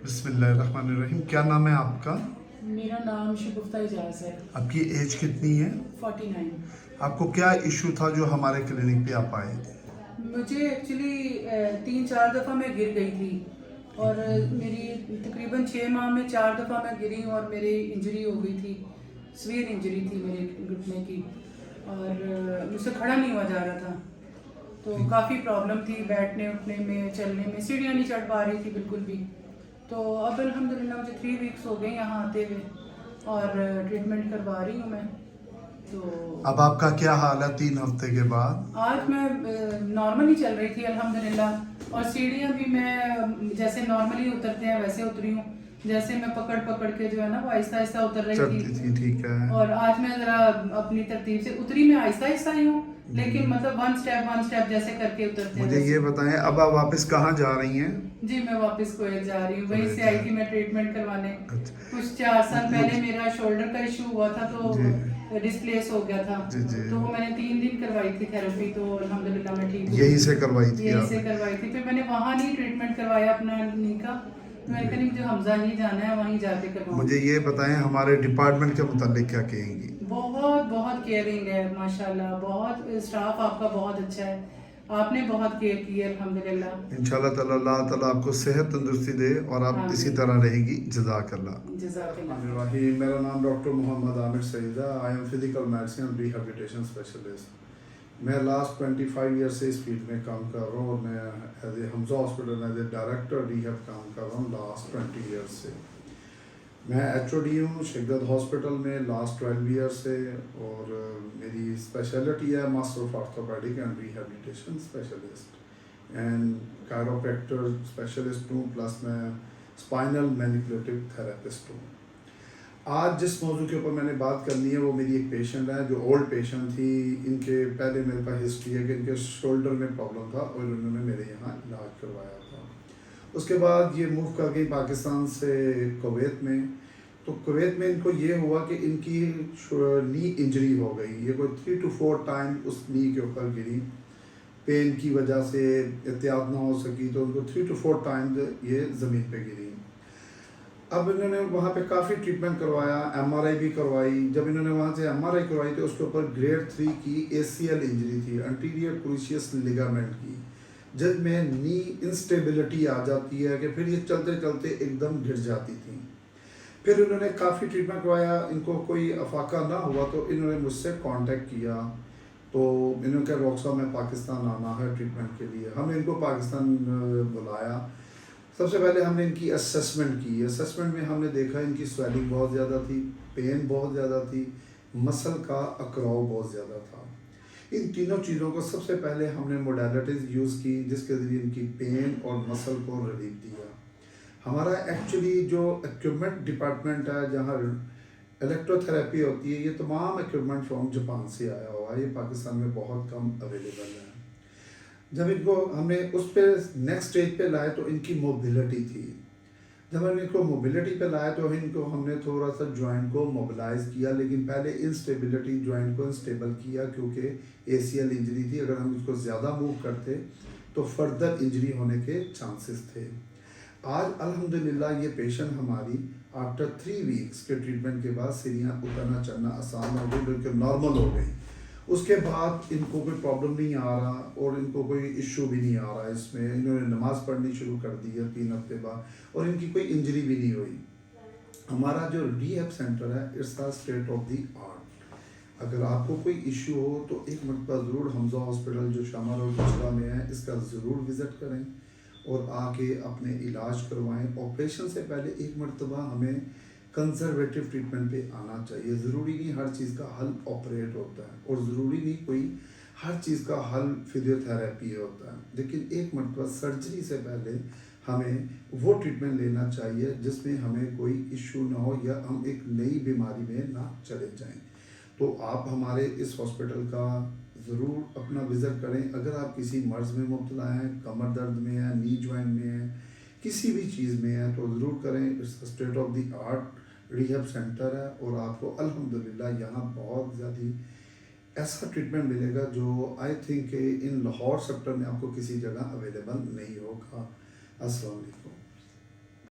بسم اللہ الرحمن الرحیم. کیا نام ہے آپ کا؟ میرا نام شگفتہ اجاز ہے. آپ کی ایج کتنی ہے؟ 49. آپ کو کیا ایشو تھا جو ہمارے کلینک پہ آپ آئے؟ مجھے ایکچولی 3-4 دفعہ میں گر گئی تھی اور میری تقریباً 6 ماہ میں 4 دفعہ میں گری اور میری انجری ہو گئی تھی. سویر انجری تھی میرے گھٹنے کی اور مجھ سے کھڑا نہیں ہوا جا رہا تھا. تو کافی پرابلم تھی بیٹھنے اٹھنے میں چلنے میں. سیڑھیاں نہیں چڑھ پا رہی تھی بالکل بھی. تو اب الحمدللہ مجھے 3 ویکس ہو گئے یہاں آتے ہوئے اور ٹریٹمنٹ کروا رہی ہوں میں. تو اب آپ کا کیا حال ہے 3 ہفتے کے بعد؟ آج میں نارملی چل رہی تھی الحمدللہ اور سیڑھیاں بھی میں جیسے نارملی اترتے ہیں ویسے اتری ہوں. جیسے میں پکڑ پکڑ کے جو ہے نا وہ آہستہ آہستہ اتر رہی چلتی تھی. ٹھیک ہے. اور آج میں ذرا اپنی ترتیب سے اتری. میں آہستہ آہستہ ہی ہوں لیکن مطلب ون سٹیپ جیسے کر کے اترتے ہیں. مجھے یہ بتائیں اب آپ واپس کہاں جا رہی ہیں؟ جی میں واپس کویت جا رہی ہوں. وہیں سے آئی تھی میں ٹریٹمنٹ کروانے. کچھ 4 سال پہلے میرا شولڈر کا ایشو ہوا تھا تو ڈسپلیس ہو گیا تھا. تو وہ میں نے 3 دن کروائی تھی تھراپی. تو الحمدللہ میں ٹھیک ہوں. یہیں سے کروائی تھی؟ یہیں سے کروائی تھی. پھر میں نے وہاں نہیں ٹریٹمنٹ کروایا اپنا نی کا. تو میں نے کہا مجھے حمزہ ہی جانا ہے وہیں جا کے کرواؤں. مجھے یہ بتائیں ہمارے ڈپارٹمنٹ کے متعلق کیا کہیں گی؟ بہت بہت کیئرنگ ہے ماشاءاللہ. بہت اسٹاف آپ کا بہت اچھا ہے. آپ نے بہت کیئر کی ہے الحمدللہ. انشاءاللہ تعالی اللہ تعالیٰ آپ کو صحت تندرستی دے اور آپ اسی طرح رہے گی. جزاک اللہ. جزاک اللہ. میرا نام ڈاکٹر محمد عامر سعید ہے. I am physical medicine and rehabilitation specialist. میں لاسٹ 25 ایئر سے اس فیلڈ میں کام کر رہا ہوں اور میں as a Hamza Hospital as a director rehab کام کر رہا ہوں لاسٹ 20 ایئر سے. میں ایچ او ڈی ہوں شگدد ہاسپٹل میں لاسٹ 12 ایئر سے اور میری اسپیشلٹی ہے master of orthopaedic and rehabilitation specialist and chiropractor specialist ہوں پلس میں اسپائنل مینیپولیٹو تھراپسٹ ہوں. آج جس موضوع کے اوپر میں نے بات کرنی ہے وہ میری ایک پیشنٹ ہے جو اولڈ پیشنٹ تھی. ان کے پہلے میرے پاس ہسٹری ہے کہ ان کے شولڈر میں پرابلم تھا اور انہوں نے میرے یہاں علاج کروایا تھا. اس کے بعد یہ موو کر گئی پاکستان سے کویت میں. تو کویت میں ان کو یہ ہوا کہ ان کی نی انجری ہو گئی. یہ کوئی 3 to 4 ٹائم اس نی کے اوپر گری. پین کی وجہ سے احتیاط نہ ہو سکی تو ان کو 3 to 4 ٹائم یہ زمین پہ گری. اب انہوں نے وہاں پہ کافی ٹریٹمنٹ کروایا. ایم آر آئی بھی کروائی. جب انہوں نے وہاں سے ایم آر آئی کروائی تو اس کے اوپر گریڈ 3 کی ACL انجری تھی, انٹیریئر کروشیس لیگامنٹ کی, جس میں نی انسٹیبلٹی آ جاتی ہے کہ پھر یہ چلتے چلتے ایک دم گر جاتی تھی. پھر انہوں نے کافی ٹریٹمنٹ کروایا. ان کو کوئی افاقہ نہ ہوا تو انہوں نے مجھ سے کانٹیکٹ کیا. تو انہوں نے کہا ڈاکٹر صاحب میں پاکستان آنا ہے ٹریٹمنٹ کے لیے. ہم نے ان کو پاکستان بلایا. سب سے پہلے ہم نے ان کی اسسمنٹ کی. اسسمنٹ میں ہم نے دیکھا ان کی سویلنگ بہت زیادہ تھی, پین بہت زیادہ تھی, مسل کا اکراؤ بہت زیادہ تھا. ان تینوں چیزوں کو سب سے پہلے ہم نے موڈیلٹیز یوز کی جس کے ذریعے ان کی پین اور مسل کو ریلیف دیا. ہمارا ایکچولی جو ایکوپمنٹ ڈپارٹمنٹ ہے جہاں الیکٹرو تھراپی ہوتی ہے یہ تمام ایکوپمنٹ فرام جاپان سے آیا ہوا ہے. یہ پاکستان میں بہت کم اویلیبل ہے. جب ان کو ہم نے اس پہ نیکسٹ اسٹیج پہ لائے تو ان کی موبلٹی تھی. جب ہم ان کو موبلٹی پہ لائے تو ان کو ہم نے تھوڑا سا جوائنٹ کو موبلائز کیا, لیکن پہلے انسٹیبلٹی جوائنٹ کو انسٹیبل کیا کیونکہ ACL انجری تھی. اگر ہم اس کو زیادہ موو کرتے تو فردر انجری ہونے کے چانسز تھے. آج الحمدللہ یہ پیشنٹ ہماری آفٹر 3 ویکس کے ٹریٹمنٹ کے بعد سیڑھیاں اترنا چڑھنا آسان ہو گئی, بالکل نارمل ہو گئی. اس کے بعد ان کو کوئی پرابلم نہیں آ رہا اور ان کو کوئی ایشو بھی نہیں آ رہا. اس میں انہوں نے نماز پڑھنی شروع کر دی ہے 3 ہفتے بعد اور ان کی کوئی انجری بھی نہیں ہوئی. ہمارا جو ریہیب سینٹر ہے it's the state of the art. اگر آپ کو کوئی ایشو ہو تو ایک مرتبہ ضرور حمزہ ہاسپٹل جو شامہ روڈ بچھڑا میں ہے اس کا ضرور وزٹ کریں اور آ کے اپنے علاج کروائیں. آپریشن سے پہلے ایک مرتبہ ہمیں کنزرویٹو ٹریٹمنٹ پہ آنا چاہیے. ضروری نہیں ہر چیز کا حل آپریٹ ہوتا ہے اور ضروری نہیں کوئی ہر چیز کا حل فزیو تھراپی ہوتا ہے, لیکن ایک مرتبہ سرجری سے پہلے ہمیں وہ ٹریٹمنٹ لینا چاہیے جس میں ہمیں کوئی ایشو نہ ہو یا ہم ایک نئی بیماری میں نہ چلے جائیں. تو آپ ہمارے اس ہاسپٹل کا ضرور اپنا وزٹ کریں. اگر آپ کسی مرض میں مبتلا ہیں, کمر درد میں ہیں, نی جوائنٹ میں ہیں, کسی بھی چیز میں ہیں تو ضرور کریں. It's state of the art rehab centre ہے اور آپ کو الحمدللہ یہاں بہت زیادہ ایسا ٹریٹمنٹ ملے گا جو آئی تھنک کہ ان لاہور سیکٹر میں آپ کو کسی جگہ اویلیبل نہیں ہوگا. السلام علیکم.